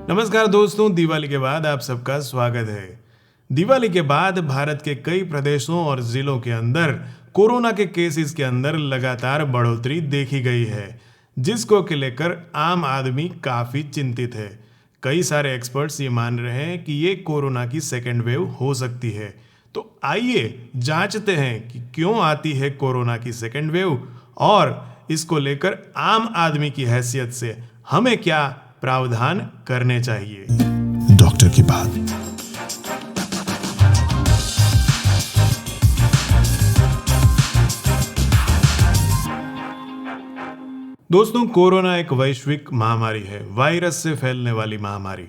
नमस्कार दोस्तों, दिवाली के बाद आप सबका स्वागत है। दिवाली के बाद भारत के कई प्रदेशों और जिलों के अंदर कोरोना के केसेस के अंदर लगातार बढ़ोतरी देखी गई है, जिसको के लेकर आम आदमी काफी चिंतित है। कई सारे एक्सपर्ट्स ये मान रहे हैं कि ये कोरोना की सेकेंड वेव हो सकती है। तो आइए जांचते हैं कि क्यों आती है कोरोना की सेकेंड वेव और इसको लेकर आम आदमी की हैसियत से हमें क्या प्रावधान करने चाहिए। डॉक्टर की बात। दोस्तों, कोरोना एक वैश्विक महामारी है, वायरस से फैलने वाली महामारी।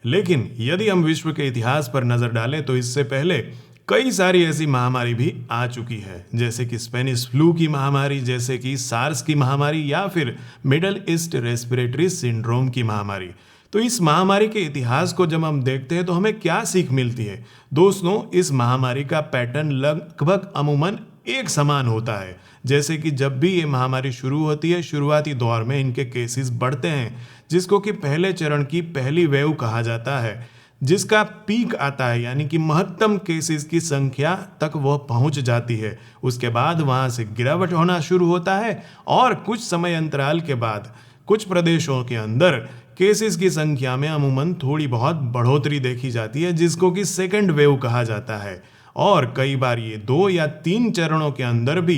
लेकिन यदि हम विश्व के इतिहास पर नजर डालें तो इससे पहले कई सारी ऐसी महामारी भी आ चुकी है, जैसे कि स्पेनिश फ्लू की महामारी, जैसे कि सार्स की महामारी या फिर मिडल ईस्ट रेस्पिरेटरी सिंड्रोम की महामारी। तो इस महामारी के इतिहास को जब हम देखते हैं तो हमें क्या सीख मिलती है? दोस्तों, इस महामारी का पैटर्न लगभग अमूमन एक समान होता है। जैसे कि जब भी ये महामारी शुरू होती है, शुरुआती दौर में इनके केसेस बढ़ते हैं, जिसको कि पहले चरण की पहली वेव कहा जाता है, जिसका पीक आता है, यानी कि महत्तम केसेस की संख्या तक वह पहुंच जाती है। उसके बाद वहां से गिरावट होना शुरू होता है और कुछ समय अंतराल के बाद कुछ प्रदेशों के अंदर केसेस की संख्या में अमूमन थोड़ी बहुत बढ़ोतरी देखी जाती है, जिसको कि सेकेंड वेव कहा जाता है। और कई बार ये 2 या 3 चरणों के अंदर भी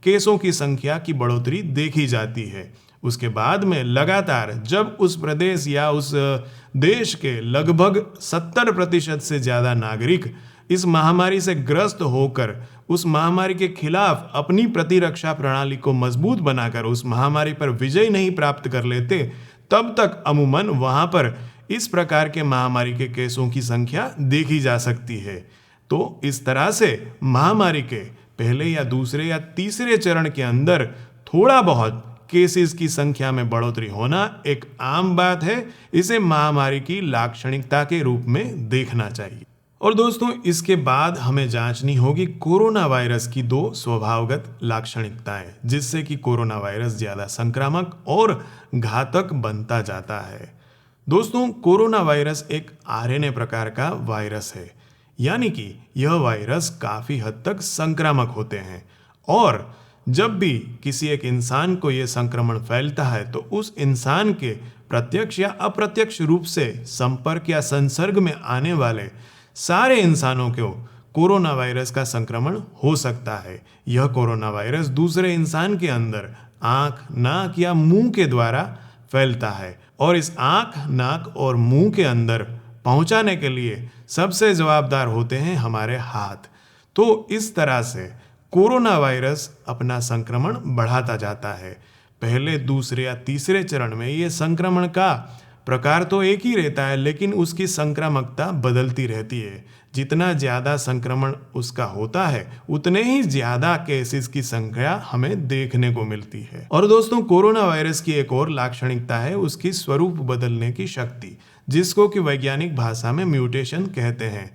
केसों की संख्या की बढ़ोतरी देखी जाती है। उसके बाद में लगातार जब उस प्रदेश या उस देश के लगभग 70% से ज़्यादा नागरिक इस महामारी से ग्रस्त होकर उस महामारी के खिलाफ अपनी प्रतिरक्षा प्रणाली को मजबूत बनाकर उस महामारी पर विजय नहीं प्राप्त कर लेते, तब तक अमूमन वहाँ पर इस प्रकार के महामारी के केसों की संख्या देखी जा सकती है। तो इस तरह से महामारी के पहले या दूसरे या तीसरे चरण के अंदर थोड़ा बहुत केसेस की संख्या में बढ़ोतरी होना एक आम बात है। इसे महामारी की लाक्षणिकता के रूप में देखना चाहिए। और दोस्तों, इसके बाद हमें जांचनी होगी कोरोना वायरस की 2 स्वभावगत लाक्षणिकताएं, जिससे कि कोरोना वायरस ज्यादा संक्रामक और घातक बनता जाता है। दोस्तों, कोरोना वायरस एक आरएनए प्रकार का वायरस है, यानी कि यह वायरस काफी हद तक संक्रामक होते हैं और जब भी किसी एक इंसान को यह संक्रमण फैलता है तो उस इंसान के प्रत्यक्ष या अप्रत्यक्ष रूप से संपर्क या संसर्ग में आने वाले सारे इंसानों को कोरोना वायरस का संक्रमण हो सकता है। यह कोरोना वायरस दूसरे इंसान के अंदर आंख, नाक या मुंह के द्वारा फैलता है और इस आंख, नाक और मुंह के अंदर पहुंचाने के लिए सबसे जवाबदार होते हैं हमारे हाथ। तो इस तरह से कोरोना वायरस अपना संक्रमण बढ़ाता जाता है। पहले, दूसरे या तीसरे चरण में ये संक्रमण का प्रकार तो एक ही रहता है, लेकिन उसकी संक्रामकता बदलती रहती है। जितना ज़्यादा संक्रमण उसका होता है, उतने ही ज़्यादा केसेस की संख्या हमें देखने को मिलती है। और दोस्तों, कोरोना वायरस की एक और लाक्षणिकता है उसकी स्वरूप बदलने की शक्ति, जिसको कि वैज्ञानिक भाषा में म्यूटेशन कहते हैं।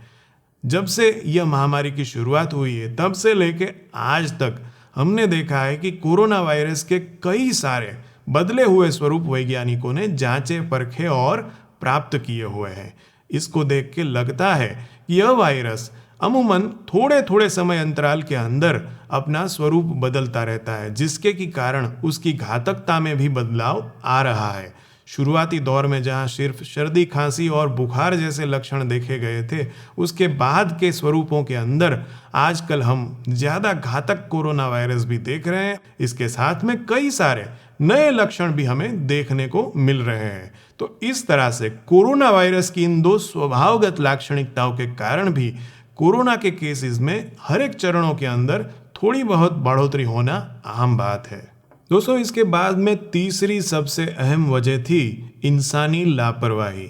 जब से यह महामारी की शुरुआत हुई है, तब से लेकर आज तक हमने देखा है कि कोरोना वायरस के कई सारे बदले हुए स्वरूप वैज्ञानिकों ने जांचे, परखे और प्राप्त किए हुए हैं। इसको देख के लगता है कि यह वायरस अमूमन थोड़े थोड़े समय अंतराल के अंदर अपना स्वरूप बदलता रहता है, जिसके की कारण उसकी घातकता में भी बदलाव आ रहा है। शुरुआती दौर में जहां सिर्फ सर्दी, खांसी और बुखार जैसे लक्षण देखे गए थे, उसके बाद के स्वरूपों के अंदर आजकल हम ज़्यादा घातक कोरोना वायरस भी देख रहे हैं। इसके साथ में कई सारे नए लक्षण भी हमें देखने को मिल रहे हैं। तो इस तरह से कोरोना वायरस की इन 2 स्वभावगत लाक्षणिकताओं के कारण भी कोरोना के केसेस में हर एक चरणों के अंदर थोड़ी बहुत बढ़ोतरी होना आम बात है। दोस्तों, इसके बाद में तीसरी सबसे अहम वजह थी इंसानी लापरवाही।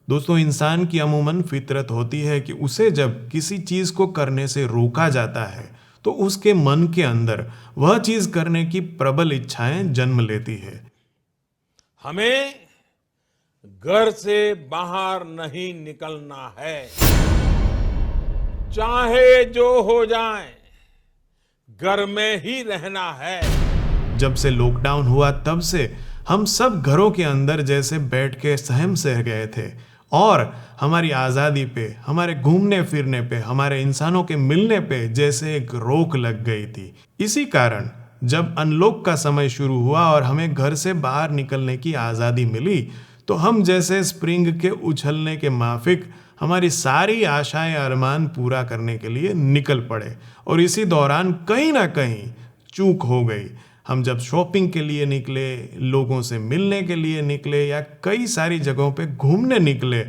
दोस्तों, इंसान की अमूमन फितरत होती है कि उसे जब किसी चीज़ को करने से रोका जाता है तो उसके मन के अंदर वह चीज़ करने की प्रबल इच्छाएं जन्म लेती है। हमें घर से बाहर नहीं निकलना है, चाहे जो हो जाए, घर में ही रहना है। जब से लॉकडाउन हुआ तब से हम सब घरों के अंदर जैसे बैठ के सहम सह गए थे और हमारी आज़ादी पे, हमारे घूमने फिरने पे, हमारे इंसानों के मिलने पे जैसे एक रोक लग गई थी। इसी कारण जब अनलॉक का समय शुरू हुआ और हमें घर से बाहर निकलने की आज़ादी मिली, तो हम जैसे स्प्रिंग के उछलने के माफिक हमारी सारी आशाएं अरमान पूरा करने के लिए निकल पड़े। और इसी दौरान कहीं ना कहीं चूक हो गई। हम जब शॉपिंग के लिए निकले, लोगों से मिलने के लिए निकले या कई सारी जगहों पे घूमने निकले,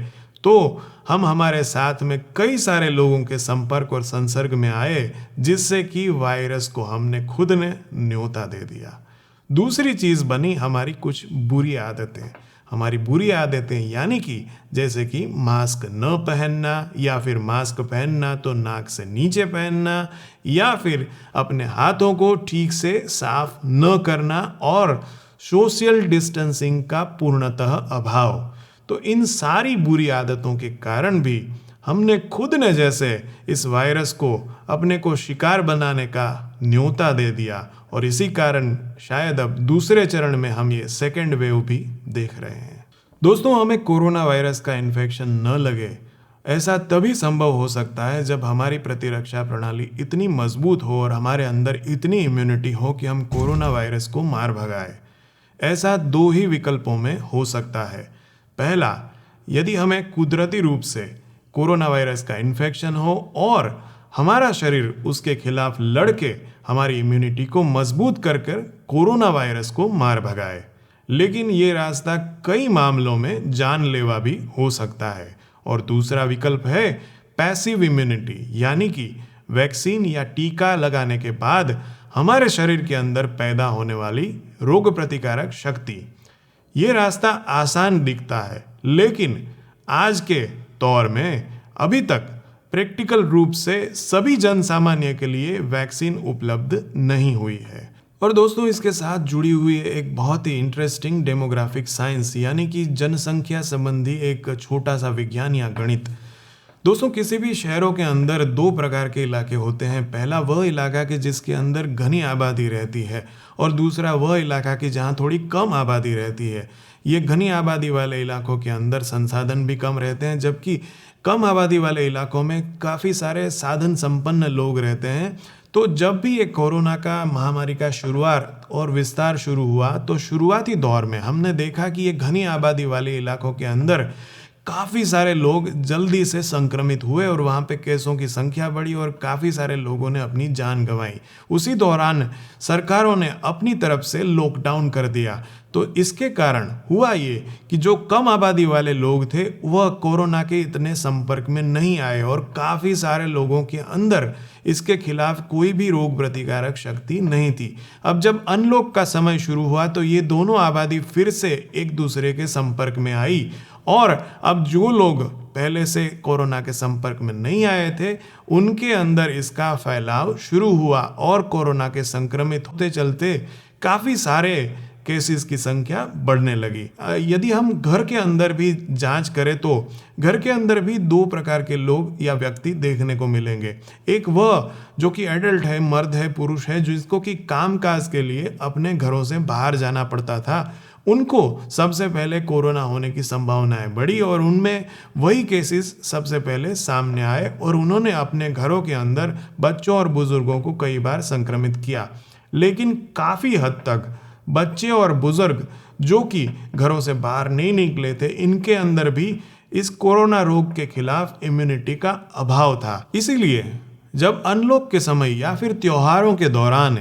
तो हम हमारे साथ में कई सारे लोगों के संपर्क और संसर्ग में आए, जिससे कि वायरस को हमने खुद ने न्योता दे दिया। दूसरी चीज़ बनी हमारी कुछ बुरी आदतें। हमारी बुरी आदतें यानी कि जैसे कि मास्क न पहनना, या फिर मास्क पहनना तो नाक से नीचे पहनना, या फिर अपने हाथों को ठीक से साफ न करना और सोशल डिस्टेंसिंग का पूर्णतः अभाव। तो इन सारी बुरी आदतों के कारण भी हमने खुद ने जैसे इस वायरस को अपने को शिकार बनाने का न्योता दे दिया, और इसी कारण शायद अब दूसरे चरण में हम ये सेकेंड वेव भी देख रहे हैं। दोस्तों, हमें कोरोना वायरस का इन्फेक्शन न लगे, ऐसा तभी संभव हो सकता है जब हमारी प्रतिरक्षा प्रणाली इतनी मजबूत हो और हमारे अंदर इतनी इम्यूनिटी हो कि हम कोरोना वायरस को मार भगाए। ऐसा दो ही विकल्पों में हो सकता है। पहला, यदि हमें कुदरती रूप से कोरोना वायरस का इन्फेक्शन हो और हमारा शरीर उसके खिलाफ लड़के हमारी इम्यूनिटी को मजबूत कर कर कोरोना वायरस को मार भगाए। लेकिन ये रास्ता कई मामलों में जानलेवा भी हो सकता है। और दूसरा विकल्प है पैसिव इम्यूनिटी, यानी कि वैक्सीन या टीका लगाने के बाद हमारे शरीर के अंदर पैदा होने वाली रोग प्रतिकारक शक्ति। ये रास्ता आसान दिखता है, लेकिन आज के दौर में अभी तक प्रैक्टिकल रूप से सभी जन सामान्य के लिए वैक्सीन उपलब्ध नहीं हुई है। और दोस्तों, इसके साथ जुड़ी हुई एक बहुत ही इंटरेस्टिंग डेमोग्राफिक साइंस, यानी कि जनसंख्या संबंधी एक छोटा सा विज्ञान या गणित। दोस्तों, किसी भी शहरों के अंदर दो प्रकार के इलाके होते हैं। पहला वह इलाका कि जिसके अंदर घनी आबादी रहती है, और दूसरा वह इलाका कि जहाँ थोड़ी कम आबादी रहती है। ये घनी आबादी वाले इलाकों के अंदर संसाधन भी कम रहते हैं, जबकि कम आबादी वाले इलाकों में काफ़ी सारे साधन संपन्न लोग रहते हैं। तो जब भी ये कोरोना का महामारी का शुरुआत और विस्तार शुरू हुआ, तो शुरुआती दौर में हमने देखा कि ये घनी आबादी वाले इलाकों के अंदर काफ़ी सारे लोग जल्दी से संक्रमित हुए और वहाँ पे केसों की संख्या बढ़ी और काफ़ी सारे लोगों ने अपनी जान गंवाई। उसी दौरान सरकारों ने अपनी तरफ से लॉकडाउन कर दिया। तो इसके कारण हुआ ये कि जो कम आबादी वाले लोग थे वह कोरोना के इतने संपर्क में नहीं आए, और काफ़ी सारे लोगों के अंदर इसके खिलाफ कोई भी रोग प्रतिकारक शक्ति नहीं थी। अब जब अनलॉक का समय शुरू हुआ, तो ये दोनों आबादी फिर से एक दूसरे के संपर्क में आई, और अब जो लोग पहले से कोरोना के संपर्क में नहीं आए थे, उनके अंदर इसका फैलाव शुरू हुआ, और कोरोना के संक्रमित होते चलते काफ़ी सारे केसेस की संख्या बढ़ने लगी। यदि हम घर के अंदर भी जांच करें, तो घर के अंदर भी दो प्रकार के लोग या व्यक्ति देखने को मिलेंगे। एक वह जो कि एडल्ट है, मर्द है, पुरुष है, जिसको कि कामकाज के लिए अपने घरों से बाहर जाना पड़ता था। उनको सबसे पहले कोरोना होने की संभावनाएं बढ़ी, और उनमें वही केसेस सबसे पहले सामने आए, और उन्होंने अपने घरों के अंदर बच्चों और बुजुर्गों को कई बार संक्रमित किया। लेकिन काफ़ी हद तक बच्चे और बुजुर्ग जो कि घरों से बाहर नहीं निकले थे, इनके अंदर भी इस कोरोना रोग के खिलाफ इम्यूनिटी का अभाव था। इसीलिए जब अनलॉक के समय या फिर त्योहारों के दौरान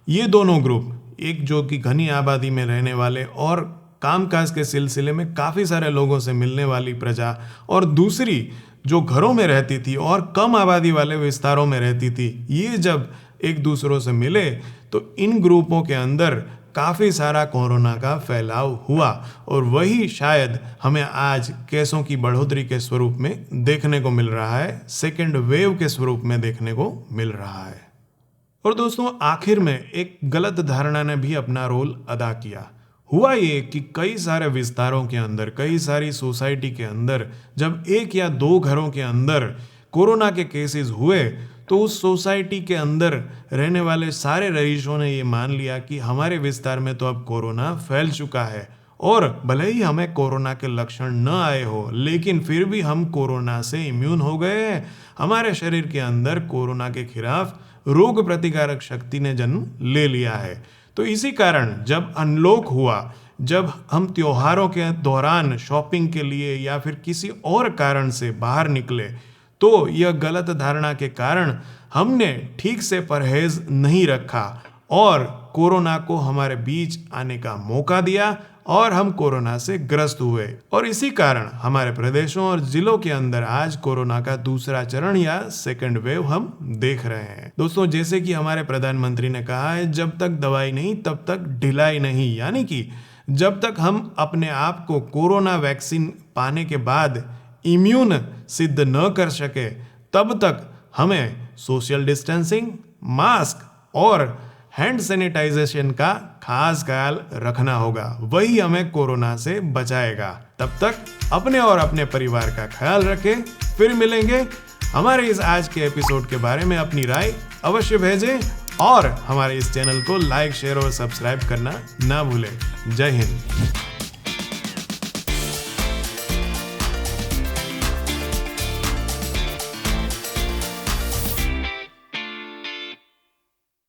ये दोनों ग्रुप, एक जो कि घनी आबादी में रहने वाले और कामकाज के सिलसिले में काफ़ी सारे लोगों से मिलने वाली प्रजा, और दूसरी जो घरों में रहती थी और कम आबादी वाले विस्तारों में रहती थी, ये जब एक दूसरों से मिले, तो इन ग्रुपों के अंदर काफ़ी सारा कोरोना का फैलाव हुआ, और वही शायद हमें आज केसों की बढ़ोतरी के स्वरूप में देखने को मिल रहा है, सेकेंड वेव के स्वरूप में देखने को मिल रहा है। और दोस्तों, आखिर में एक गलत धारणा ने भी अपना रोल अदा किया। हुआ ये कि कई सारे विस्तारों के अंदर, कई सारी सोसाइटी के अंदर जब एक या दो घरों के अंदर कोरोना के केसेस हुए, तो उस सोसाइटी के अंदर रहने वाले सारे रईसों ने ये मान लिया कि हमारे विस्तार में तो अब कोरोना फैल चुका है, और भले ही हमें कोरोना के लक्षण न आए हो, लेकिन फिर भी हम कोरोना से इम्यून हो गए हैं। हमारे शरीर के अंदर कोरोना के खिलाफ रोग प्रतिकारक शक्ति ने जन्म ले लिया है। तो इसी कारण जब अनलॉक हुआ, जब हम त्योहारों के दौरान शॉपिंग के लिए या फिर किसी और कारण से बाहर निकले, तो यह गलत धारणा के कारण हमने ठीक से परहेज नहीं रखा और कोरोना को हमारे बीच आने का मौका दिया और हम कोरोना से ग्रस्त हुए। और इसी कारण हमारे प्रदेशों और जिलों के अंदर आज कोरोना का दूसरा चरण या सेकंड वेव हम देख रहे हैं। दोस्तों, जैसे कि हमारे प्रधानमंत्री ने कहा है, जब तक दवाई नहीं तब तक ढिलाई नहीं, यानी कि जब तक हम अपने आप को कोरोना वैक्सीन पाने के बाद इम्यून सिद्ध न कर सके, तब तक हमें सोशल डिस्टेंसिंग, मास्क और हैंड सैनिटाइजेशन का खास ख्याल रखना होगा। वही हमें कोरोना से बचाएगा। तब तक अपने और अपने परिवार का ख्याल रखें। फिर मिलेंगे। हमारे इस आज के एपिसोड के बारे में अपनी राय अवश्य भेजें और हमारे इस चैनल को लाइक, शेयर और सब्सक्राइब करना ना भूलें। जय हिंद।